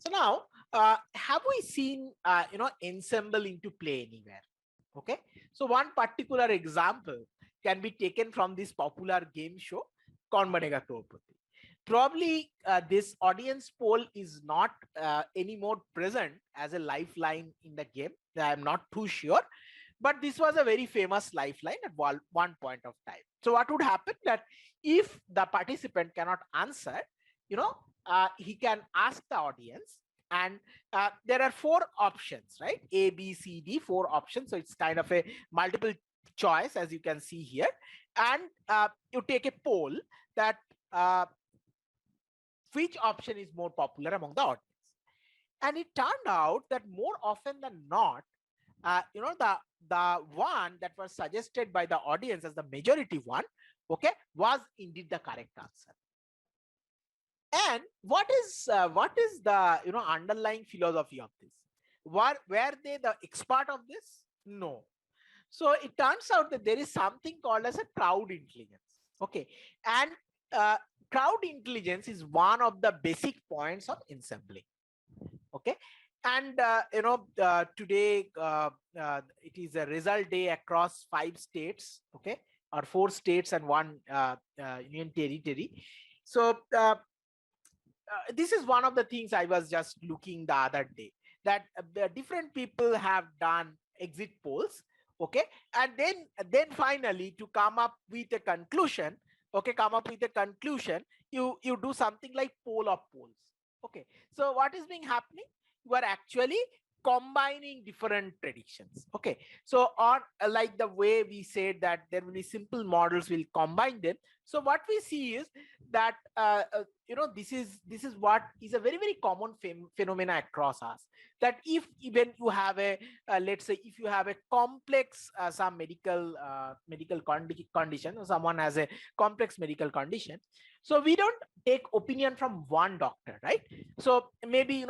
So now, have we seen, ensemble into play anywhere? Okay. So one particular example can be taken from this popular game show, Kaun Banega Crorepati. Probably this audience poll is not anymore present as a lifeline in the game. I'm not too sure, but this was a very famous lifeline at one point of time. So what would happen that if the participant cannot answer, he can ask the audience, and there are four options, right? A, B, C, D, four options. So it's kind of a multiple choice, as you can see here. And you take a poll that which option is more popular among the audience. And it turned out that more often than not, the one that was suggested by the audience as the majority one, okay, was indeed the correct answer. And what is the underlying philosophy of this? Were they the expert of this? No. So it turns out that there is something called as a crowd intelligence. Okay, and crowd intelligence is one of the basic points of ensembling. Okay, and today it is a result day across 5 states. Okay, or 4 states and 1 union territory. So this is one of the things I was just looking the other day, that different people have done exit polls. Okay, and then finally to come up with a conclusion, you do something like poll of polls. Okay, so what is being happening? You are actually combining different predictions. Okay, so or like the way we said that there will be simple models, will combine them. So what we see is that this is what is a very very common phenomena across us, that if even you have a let's say if you have a complex some medical condition, or someone has a complex medical condition, so we don't take opinion from one doctor, right? So maybe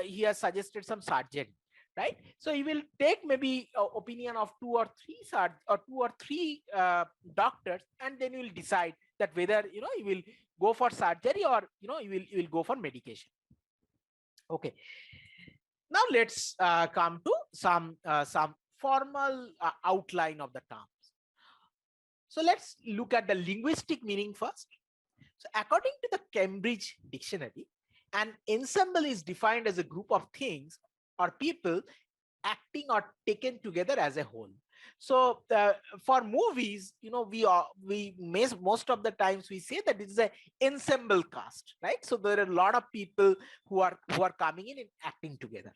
he has suggested some surgery, right? So you will take maybe opinion of two or three doctors, and then you will decide that whether you will go for surgery, or you will go for medication. Okay, now let's come to some formal outline of the terms. So let's look at the linguistic meaning first. So according to the Cambridge Dictionary, an ensemble is defined as a group of things or people acting or taken together as a whole. So for movies, most of the times we say that it is an ensemble cast, right? So there are a lot of people who are coming in and acting together.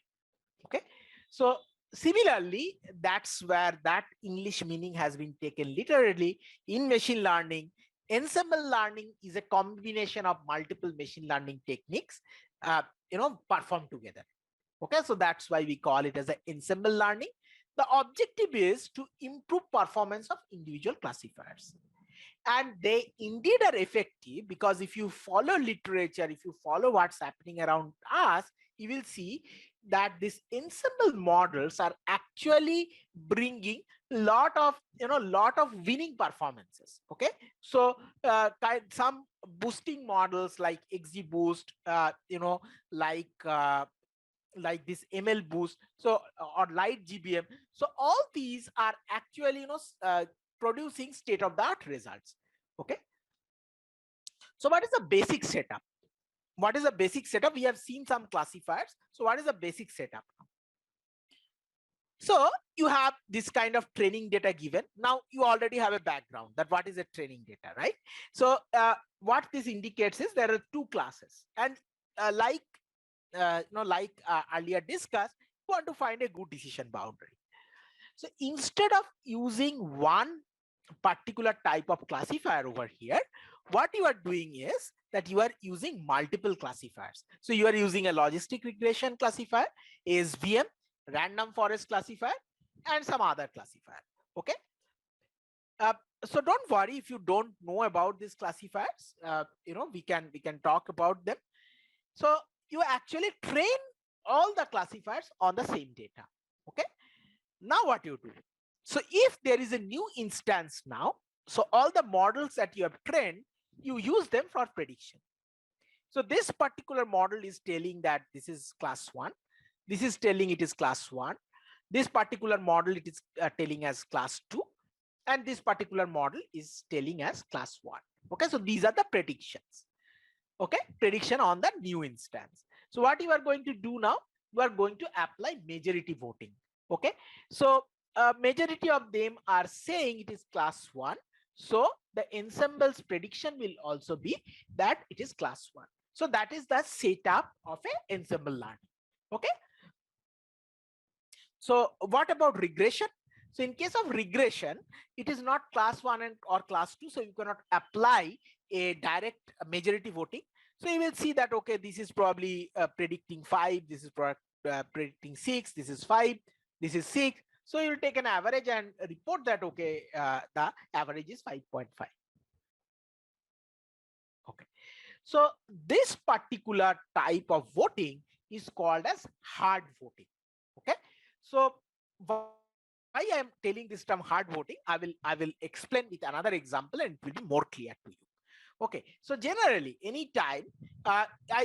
Okay, so similarly, that's where that English meaning has been taken literally in machine learning. Ensemble learning is a combination of multiple machine learning techniques, performed together. Okay, so that's why we call it as an ensemble learning. The objective is to improve performance of individual classifiers. And they indeed are effective, because if you follow literature, if you follow what's happening around us, you will see that these ensemble models are actually bringing lot of winning performances. Okay, so some boosting models like XGBoost, like this ML Boost, so or Light GBM. So all these are actually producing state of the art results. Okay, so what is the basic setup? We have seen some classifiers. So what is the basic setup? So you have this kind of training data given. Now you already have a background that what is a training data, right? So what this indicates is there are two classes, and like earlier discussed, you want to find a good decision boundary. So instead of using one particular type of classifier over here, what you are doing is that you are using multiple classifiers. So you are using a logistic regression classifier, SVM, random forest classifier, and some other classifier. Okay, so don't worry if you don't know about these classifiers. We can talk about them. So you actually train all the classifiers on the same data. Okay, now what you do? So if there is a new instance now, so all the models that you have trained, you use them for prediction. So this particular model is telling that this is class 1. This is telling it is class 1. This particular model it is telling as class 2. And this particular model is telling as class 1. Okay, so these are the predictions. Okay, prediction on the new instance. So what you are going to do now, you are going to apply majority voting. Okay, so majority of them are saying it is class 1. So the ensemble's prediction will also be that it is class 1. So that is the setup of a ensemble learning. Okay, so what about regression? So in case of regression, it is not class 1 and or class 2, so you cannot apply a direct majority voting. So you will see that, okay, this is probably predicting 5, this is predicting 6, this is 5, this is 6. So you will take an average and report that, okay, the average is 5.5. Okay, so this particular type of voting is called as hard voting. Okay, so why I am telling this term hard voting, I will explain with another example and it will be more clear to you. Okay, so generally anytime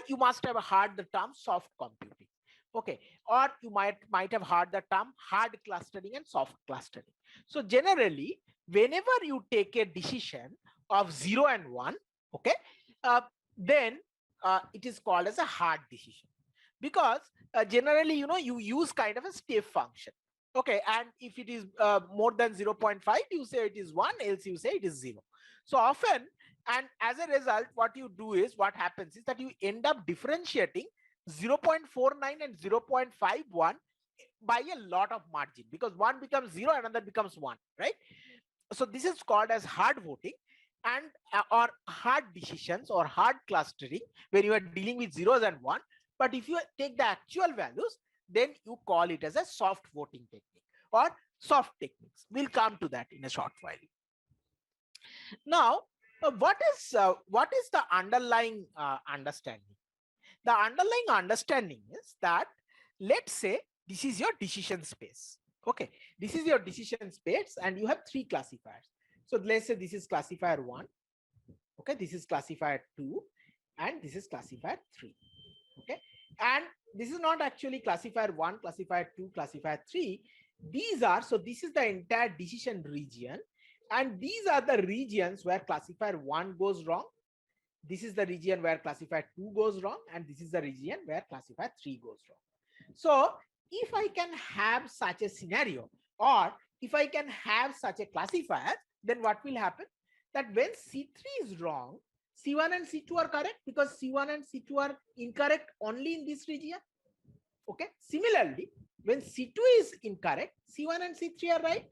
you must have heard the term soft computing. Okay, or you might have heard the term hard clustering and soft clustering. So generally whenever you take a decision of 0 and 1, okay, uh, then it is called as a hard decision, because generally you use kind of a step function. Okay, and if it is more than 0.5, you say it is 1, else you say it is 0. So often, and as a result, what you do is, what happens is that you end up differentiating 0.49 and 0.51 by a lot of margin, because one becomes 0, another becomes 1, right? So this is called as hard voting, and or hard decisions or hard clustering when you are dealing with zeros and 1. But if you take the actual values, then you call it as a soft voting technique or soft techniques. We'll come to that in a short while. Now, what is the underlying understanding? The underlying understanding is that, let's say this is your decision space. Okay, this is your decision space and you have 3 classifiers. So let's say this is classifier 1. Okay, this is classifier 2 and this is classifier 3. Okay, and this is not actually classifier 1, classifier 2, classifier 3. These are, so this is the entire decision region, and these are the regions where classifier 1 goes wrong. This is the region where classifier 2 goes wrong, and this is the region where classifier 3 goes wrong. So if I can have such a scenario, or if I can have such a classifier, then what will happen? That when C3 is wrong, C1 and C2 are correct, because C1 and C2 are incorrect only in this region. Okay. Similarly, when C2 is incorrect, C1 and C3 are right.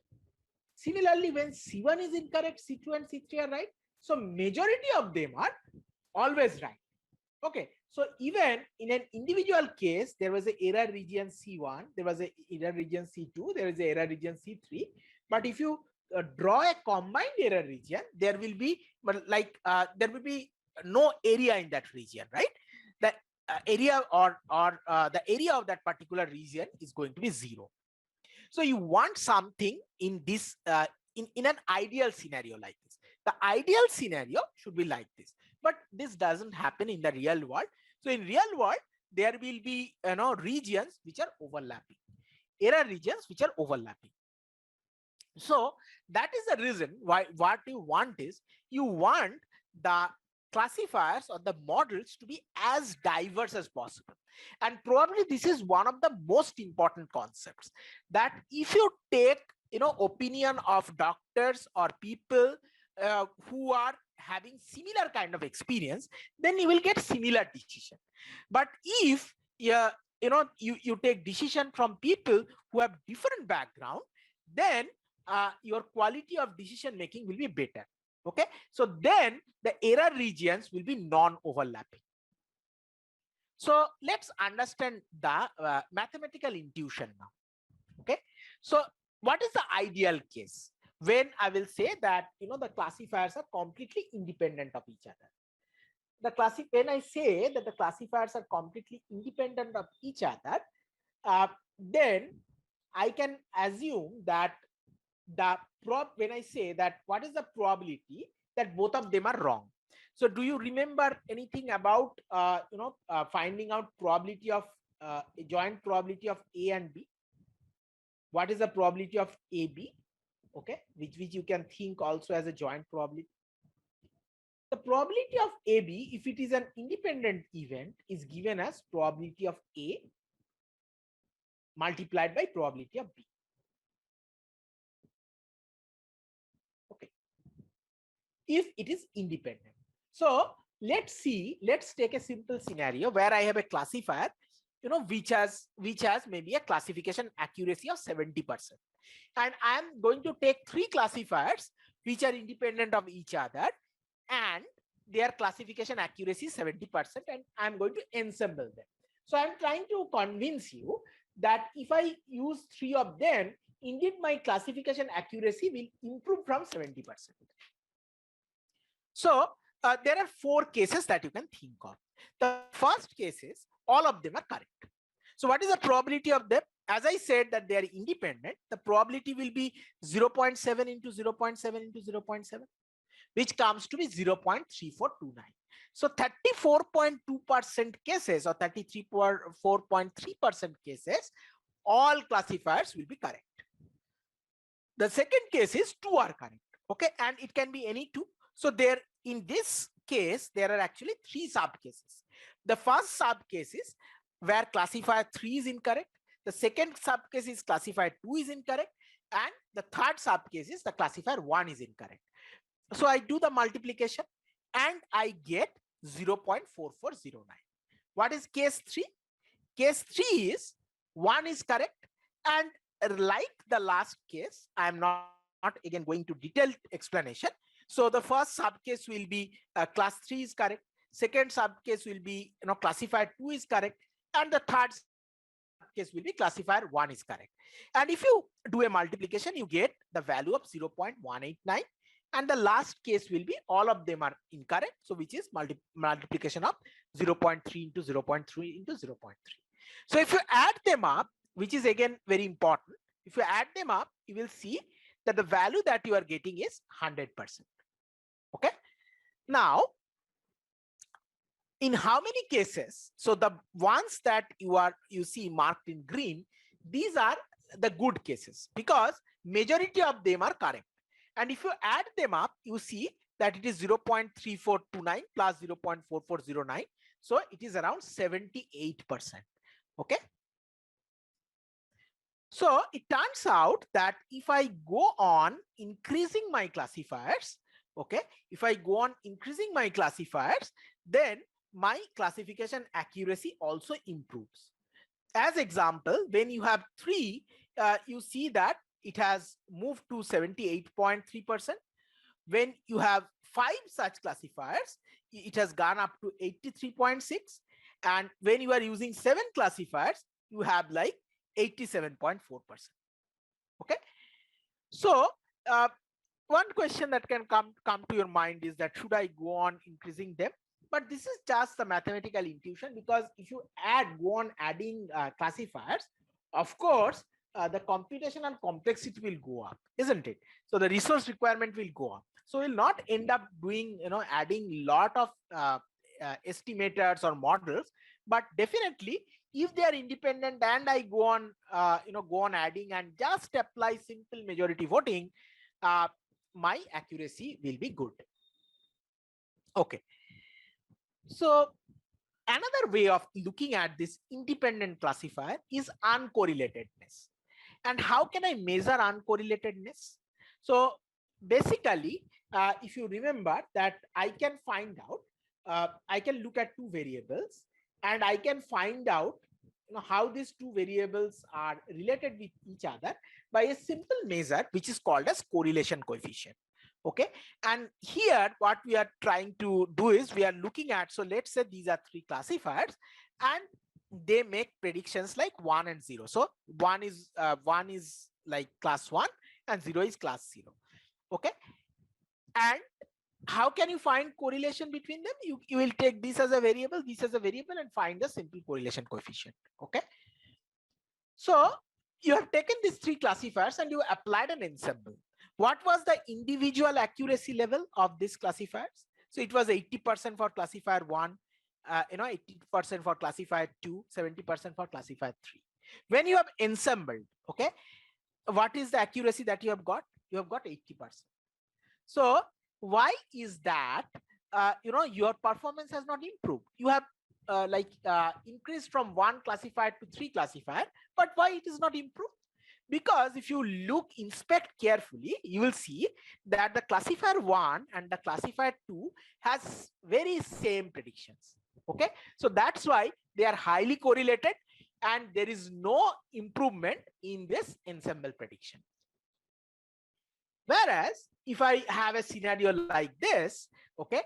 Similarly, when C1 is incorrect, C2 and C3 are right. So majority of them are always right. Okay, so even in an individual case, there was an error region C1, there was an error region C2, there is an error region C3. But if you draw a combined error region, there will be there will be no area in that region, right? The area or the area of that particular region is going to be 0. So you want something in this in an ideal scenario like this. The ideal scenario should be like this, but this doesn't happen in the real world. So in real world, there will be regions which are overlapping, error regions which are overlapping. So that is the reason why what you want is, you want the classifiers or the models to be as diverse as possible. And probably this is one of the most important concepts, that if you take opinion of doctors or people who are having similar kind of experience, then you will get similar decision. But if you take decision from people who have different background, then your quality of decision making will be better. Okay, so then the error regions will be non-overlapping. So let's understand the mathematical intuition now. Okay, so what is the ideal case when I will say that the classifiers are completely independent of each other? When I say that the classifiers are completely independent of each other, then I can assume that when I say that what is the probability that both of them are wrong. So do you remember anything about finding out probability of a joint probability of A and B? What is the probability of AB? Okay, which you can think also as a joint probability. The probability of AB, if it is an independent event, is given as probability of A multiplied by probability of B. Okay, if it is independent. So let's take a simple scenario where I have a classifier, which has maybe a classification accuracy of 70%. And I am going to take three classifiers which are independent of each other, and their classification accuracy is 70%, and I'm going to ensemble them. So I'm trying to convince you that if I use three of them, indeed my classification accuracy will improve from 70%. So there are four cases that you can think of. The first case is all of them are correct. So what is the probability of them? As I said that they are independent, the probability will be 0.7 into 0.7 into 0.7, which comes to be 0.3429. So 34.2% cases or 33.4.3% cases, all classifiers will be correct. The second case is two are correct. Okay, and it can be any two. So there, in this case, there are actually three sub cases. The first sub case is where classifier 3 is incorrect. The second sub case is classifier 2 is incorrect. And the third sub case is the classifier 1 is incorrect. So I do the multiplication and I get 0.4409. What is case 3? Case 3 is 1 is correct. And like the last case, I am not again going to detailed explanation. So the first sub case will be class 3 is correct. Second sub case will be classifier 2 is correct. And the third case will be classifier 1 is correct. And if you do a multiplication, you get the value of 0.189. And the last case will be all of them are incorrect. So which is multiplication of 0.3 into 0.3 into 0.3. So if you add them up, which is again very important, if you add them up, you will see that the value that you are getting is 100%. Okay. Now, in how many cases? So the ones that you see marked in green, these are the good cases because majority of them are correct. And if you add them up, you see that it is 0.3429 plus 0.4409. So it is around 78%. Okay. So it turns out that if I go on increasing my classifiers, okay, if I go on increasing my classifiers, then my classification accuracy also improves. As example, when you have 3, you see that it has moved to 78.3%. When you have 5 such classifiers, it has gone up to 83.6. And when you are using 7 classifiers, you have like 87.4%. Okay. So one question that can come to your mind is that should I go on increasing them? But this is just the mathematical intuition, because if you go on adding classifiers, of course, the computational complexity will go up, isn't it? So the resource requirement will go up. So we'll not end up doing, adding lot of estimators or models, but definitely if they are independent and I go on, adding and just apply simple majority voting, my accuracy will be good. Okay. So another way of looking at this independent classifier is uncorrelatedness. And how can I measure uncorrelatedness? So basically, if you remember that I can find out, I can look at two variables and I can find out how these two variables are related with each other by a simple measure which is called as correlation coefficient. Okay, and here what we are trying to do is we are looking at, so let's say these are 3 classifiers and they make predictions like 1 and 0. So 1 is like class 1 and 0 is class 0. Okay, and how can you find correlation between them? You will take this as a variable, this as a variable, and find a simple correlation coefficient. Okay, so you have taken these 3 classifiers and you applied an ensemble. What was the individual accuracy level of these classifiers? So it was 80% for classifier 1, 80% for classifier 2, 70% for classifier 3. When you have ensembled, okay, what is the accuracy that you have got? You have got 80%. So why is that? Your performance has not improved. You have increased from 1 classifier to 3 classifier, but why it is not improved? Because if you inspect carefully, you will see that the classifier 1 and the classifier 2 has very same predictions. Okay, so that's why they are highly correlated and there is no improvement in this ensemble prediction. Whereas if I have a scenario like this, okay,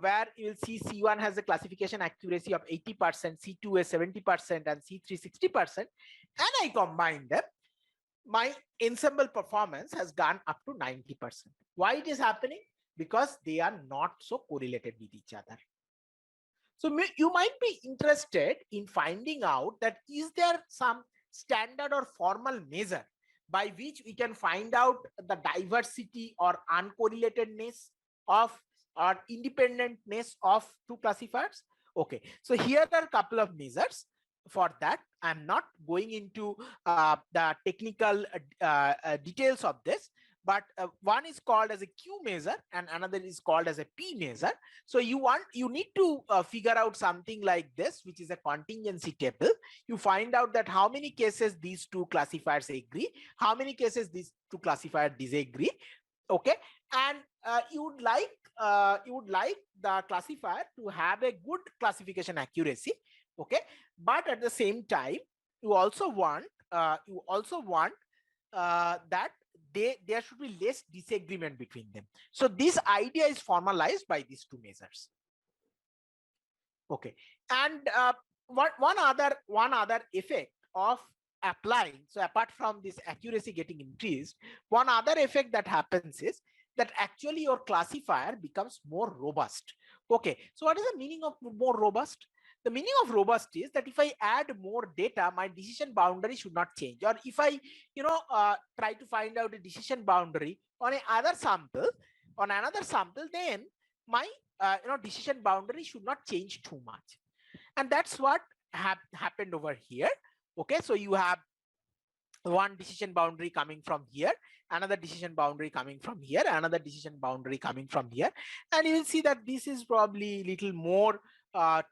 where you will see C1 has a classification accuracy of 80%, C2 is 70%, and C3 60%, and I combine them, my ensemble performance has gone up to 90%. Why it is happening? Because they are not so correlated with each other. So you might be interested in finding out that is there some standard or formal measure by which we can find out the diversity or uncorrelatedness of or independentness of two classifiers. Okay, so here are a couple of measures. For that, I'm not going into the technical details of this, but one is called as a Q measure and another is called as a P measure. So you need to figure out something like this, which is a contingency table. You find out that how many cases these two classifiers agree, how many cases these two classifiers disagree. Okay, and you would like the classifier to have a good classification accuracy. Okay, but at the same time, you also want that there should be less disagreement between them. So this idea is formalized by these two measures. Okay, and one other effect of applying, so apart from this accuracy getting increased, one other effect that happens is that actually your classifier becomes more robust. Okay, so what is the meaning of more robust? The meaning of robust is that if I add more data, my decision boundary should not change. Or if I, try to find out a decision boundary on another sample, then my, decision boundary should not change too much. And that's what happened over here. Okay, so you have one decision boundary coming from here, another decision boundary coming from here, another decision boundary coming from here, and you will see that this is probably little more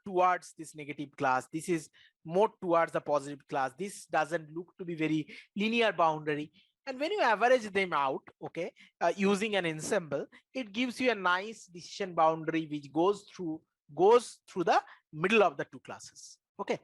towards this negative class, this is more towards the positive class, this doesn't look to be very linear boundary. And when you average them out, okay, using an ensemble, it gives you a nice decision boundary which goes through the middle of the two classes. Okay,